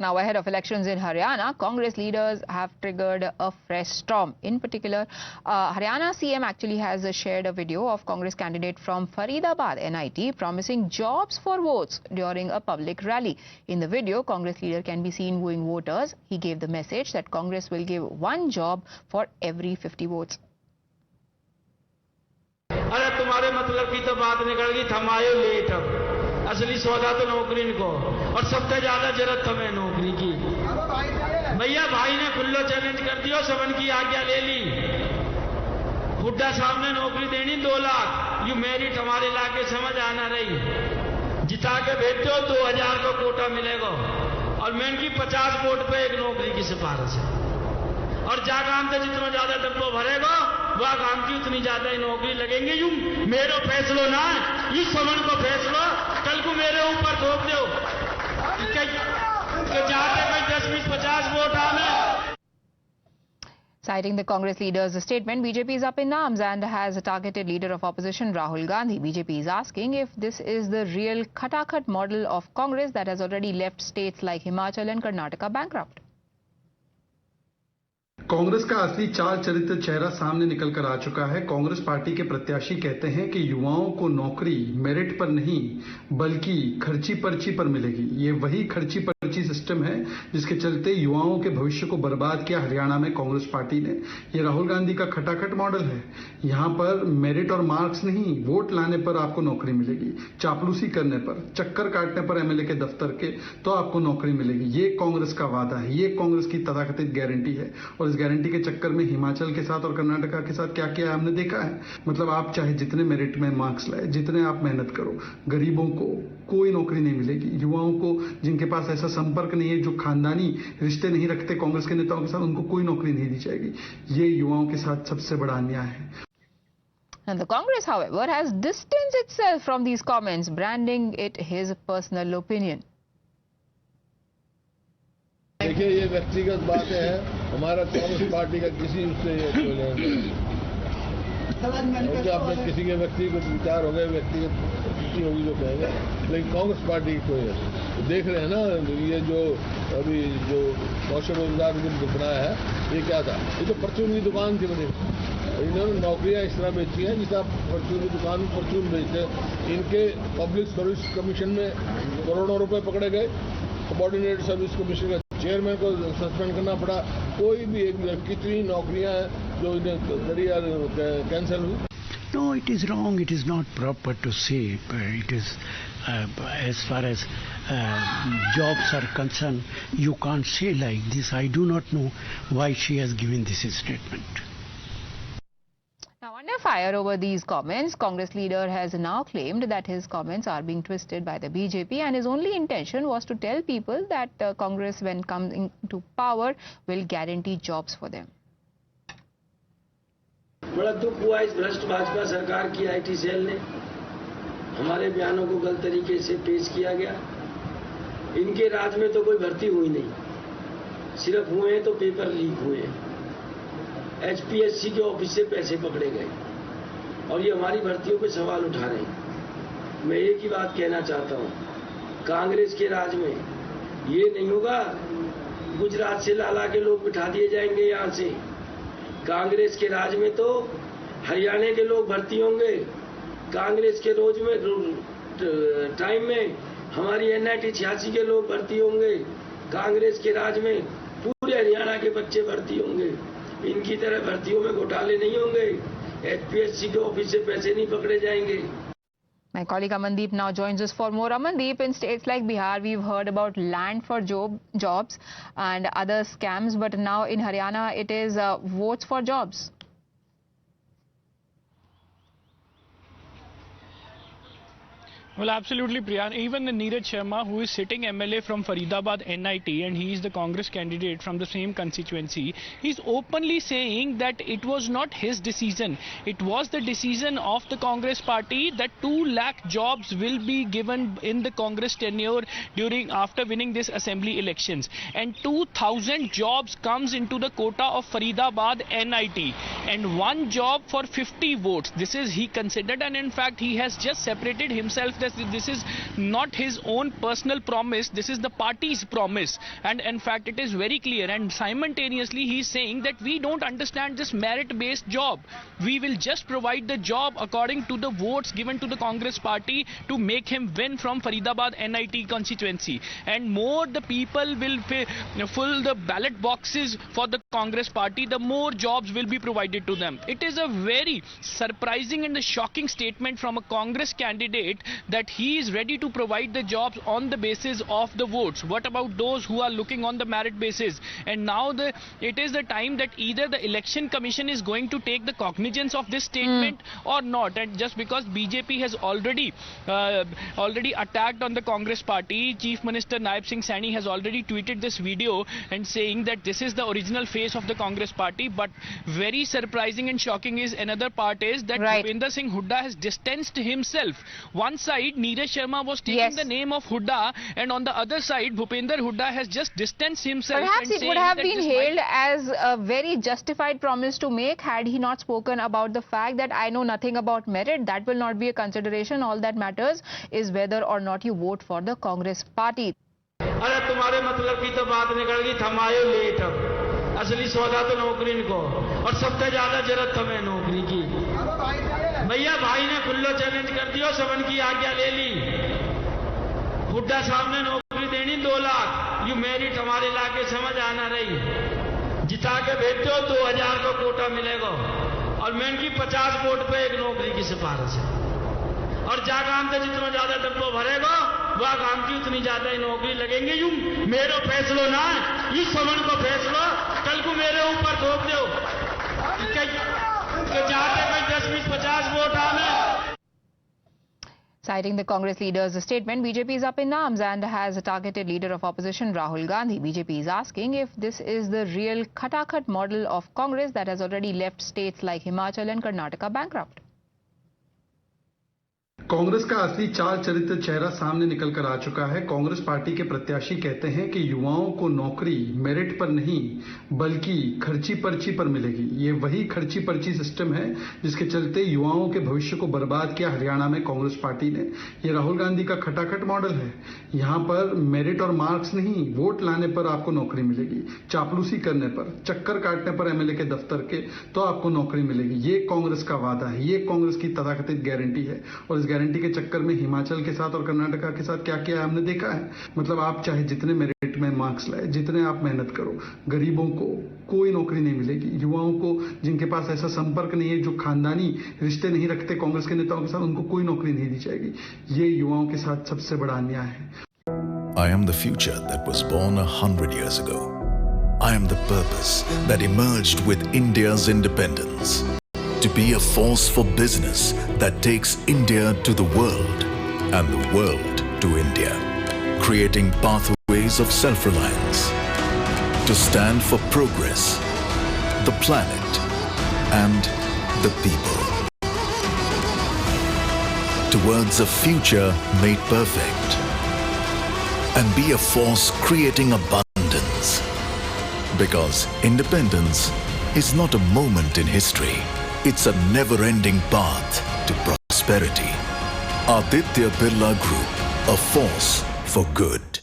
Now, ahead of elections in Haryana, Congress leaders have triggered a fresh storm. In particular, Haryana CM actually has shared a video of Congress candidate from Faridabad NIT promising jobs for votes during a public rally. In the video, Congress leader can be seen wooing voters. He gave the message that Congress will give one job for every 50 votes. अरे तुम्हारे मतलब की तो बात निकल गई, थम आए लेट। असली सौदा तो नौकरी को, और सबसे ज्यादा जरूरत हमें नौकरी की। भैया भाई ने खुल्लो चैलेंज कर दियो, सबन की आज्ञा ले ली। बुड्ढा साहब ने नौकरी देनी 2 लाख। यू मेरिट हमारे इलाके समझ आना रही। जिता के भेजो 2000 को कोटा मिलेगा, और मैं की 50 वोट पे एक नौकरी की सिफारिश है। और जा काम से जितना ज्यादा डब्बो भरेगा, वह काम की उतनी ज्यादा ही नौकरी लगेंगे। यू मेरो फैसलो ना, यू समन को फैसलो कल को मेरे ऊपर थोप दो कि जाते कोई 10-20-50 वोट आने। Citing the Congress leader's statement, BJP is up in arms and has targeted leader of opposition Rahul Gandhi. BJP is asking if this is the real khatakhat model of Congress that has already left states like Himachal and Karnataka bankrupt. Congress का असली चाल चरित्र चेहरा सामने निकल कर आ चुका है। कांग्रेस पार्टी के प्रत्याशी कहते हैं कि युवाओं को नौकरी मेरिट पर नहीं बल्कि खर्ची पर्ची पर मिलेगी। ये वही खर्ची पर्ची सिस्टम है जिसके चलते युवाओं के भविष्य को बर्बाद किया हरियाणा में कांग्रेस पार्टी ने। ये राहुल गांधी का खटाखट मॉडल है। यहाँ पर मेरिट और मार्क्स नहीं, वोट लाने पर आपको नौकरी मिलेगी, चापलूसी करने पर, चक्कर काटने पर एमएलए के दफ्तर के तो आपको नौकरी मिलेगी। ये कांग्रेस का वादा है, ये कांग्रेस की तथाकथित गारंटी है। और इस गारंटी के चक्कर में हिमाचल के साथ और कर्नाटका के साथ क्या किया हमने देखा है। मतलब आप चाहे जितने मेरिट में मार्क्स लाए, जितने आप मेहनत करो, गरीबों को कोई नौकरी नहीं मिलेगी। युवाओं को जिनके पास ऐसा संपर्क नहीं है, जो खानदानी रिश्ते नहीं रखते कांग्रेस के नेताओं के साथ, उनको कोई नौकरी नहीं दी जाएगी। ये युवाओं के साथ सबसे बड़ा अन्याय है। And the Congress, however, has distanced itself from these comments, branding it his personal opinion. देखिए, ये व्यक्तिगत बातें हैं। हमारा कांग्रेस पार्टी का किसी उससे आपने किसी के व्यक्तिगत विचार हो गए, व्यक्तिगत किसी होगी जो कहेंगे, लेकिन कांग्रेस पार्टी की कोई है। तो देख रहे हैं ना, ये जो अभी जो कौशल रोजगार बनाया है, ये क्या था? ये तो परचून की दुकान थी बनी। इन्होंने नौकरियां इस तरह बेची हैं जिस आप परचून की दुकान में परचून बेचते हैं। इनके पब्लिक सर्विस कमीशन में करोड़ों रुपए पकड़े गए। सबॉर्डिनेट सर्विस कमीशन का चेयरमैन को सस्पेंड करना पड़ा। कोई भी एक कितनी नौकरियां हैं जो इन्हें कैंसिल हुई। No, it is wrong. It is not proper to say. It is as far as jobs are concerned, you can't say like this. I do not know why she has given this statement. Now, under fire over these comments, Congress leader has now claimed that his comments are being twisted by the BJP and his only intention was to tell people that Congress, when comes into power, will guarantee jobs for them. बड़ा दुख हुआ इस भ्रष्ट भाजपा सरकार की IT cell ने। हमारे बयानों को गलत तरीके से पेश किया गया। इनके राज में तो कोई भर्ती हुई नहीं, सिर्फ हुए हैं तो पेपर लीक हुए हैं। एचपीएससी के ऑफिस से पैसे पकड़े गए और ये हमारी भर्तियों पे सवाल उठा रहे हैं। मैं एक ही बात कहना चाहता हूँ, कांग्रेस के राज में ये नहीं होगा गुजरात से लाला के लोग बिठा दिए जाएंगे यहाँ से। कांग्रेस के राज में तो हरियाणा के लोग भर्ती होंगे। कांग्रेस के रोज में टाइम में हमारी एनआईटी 86 के लोग भर्ती होंगे। कांग्रेस के राज में पूरे हरियाणा के बच्चे भर्ती होंगे। इनकी तरह भर्तियों में घोटाले नहीं होंगे। एचपीएससी के ऑफिस से पैसे नहीं पकड़े जाएंगे। My colleague Amandeep now joins us for more. Amandeep, in states like Bihar, we've heard about land for jobs and other scams, but now in Haryana, it is votes for jobs. Well, absolutely, Priyan. Even Neeraj Sharma, who is sitting MLA from Faridabad NIT, and he is the Congress candidate from the same constituency, he's openly saying that it was not his decision. It was the decision of the Congress party that 2 lakh jobs will be given in the Congress tenure after winning this assembly elections. And 2,000 jobs comes into the quota of Faridabad NIT. And 1 job for 50 votes. This is he considered, and in fact, he has just separated himself that this is not his own personal promise, this is the party's promise. And in fact, it is very clear. And simultaneously, he is saying that we don't understand this merit-based job. We will just provide the job according to the votes given to the Congress party to make him win from Faridabad NIT constituency. And more the people will fill the ballot boxes for the Congress party, the more jobs will be provided to them. It is a very surprising and a shocking statement from a Congress candidate that he is ready to provide the jobs on the basis of the votes. What about those who are looking on the merit basis? And now it is the time that either the election commission is going to take the cognizance of this statement or not. And just because BJP has already attacked on the Congress party, Chief Minister Naib Singh Saini has already tweeted this video and saying that this is the original face of the Congress party. But very surprising and shocking is another part is that Bhupender Singh Hooda has distanced himself. One side, Neeraj Sharma was taking the name of Hooda, and on the other side, Bhupender Hooda has just distanced himself. Perhaps it would have been hailed as a very justified promise to make had he not spoken about the fact that I know nothing about merit. That will not be a consideration. All that matters is whether or not you vote for the Congress party. अरे तुम्हारे मतलब की तो बात निकल गई, थम आए लेट, असली सौदा तो नौकरी को, और सबसे ज्यादा जरूरत हमें नौकरी की। भैया भाई ने खुल्लो चैलेंज कर दियो, सबन की आज्ञा ले ली, हुड्डा साहब ने नौकरी देनी 2 लाख, यू मेरिट हमारे इलाके समझ आना रही, जिता के भेजो 2000 का कोटा मिलेगा, और मैं की 50 वोट पे एक नौकरी की सिफारिश है, और जा काम से जितना ज्यादा डब्बो भरेगा वह काम की उतनी ज्यादा ही नौकरी लगेंगे। यू मेरो फैसलो ना, यू समन को फैसलो कल को मेरे ऊपर थोप दो कि जाते कोई 10-20-50 वोट आने। Citing the Congress leader's statement, BJP is up in arms and has targeted leader of opposition Rahul Gandhi. BJP is asking if this is the real khatakhat model of Congress that has already left states like Himachal and Karnataka bankrupt. Congress का असली चाल चरित्र चेहरा सामने निकल कर आ चुका है। कांग्रेस पार्टी के प्रत्याशी कहते हैं कि युवाओं को नौकरी मेरिट पर नहीं बल्कि खर्ची पर्ची पर मिलेगी। ये वही खर्ची पर्ची सिस्टम है जिसके चलते युवाओं के भविष्य को बर्बाद किया हरियाणा में कांग्रेस पार्टी ने। ये राहुल गांधी का खटाखट मॉडल है। यहाँ पर मेरिट और मार्क्स नहीं, वोट लाने पर आपको नौकरी मिलेगी, चापलूसी करने पर, चक्कर काटने पर एमएलए के दफ्तर के तो आपको नौकरी मिलेगी। ये कांग्रेस का वादा है, ये कांग्रेस की तथाकथित गारंटी है। और इस गारंटी के चक्कर में हिमाचल के साथ और कर्नाटका के साथ क्या किया है हमने देखा है। मतलब आप चाहे जितने मेरिट में मार्क्स लाए, जितने आप मेहनत करो, गरीबों को कोई नौकरी नहीं मिलेगी। युवाओं को जिनके पास ऐसा संपर्क नहीं है, जो खानदानी रिश्ते नहीं रखते कांग्रेस के नेताओं के साथ, उनको कोई नौकरी नहीं दी जाएगी। ये युवाओं के साथ सबसे बड़ा अन्याय है। I am the future that was born 100 years ago. I am the purpose that emerged with India's independence. To be a force for business that takes India to the world and the world to India, creating pathways of self-reliance. To stand for progress, the planet and the people. Towards a future made perfect. And be a force creating abundance. Because independence is not a moment in history. It's a never-ending path to prosperity. Aditya Birla Group, a force for good.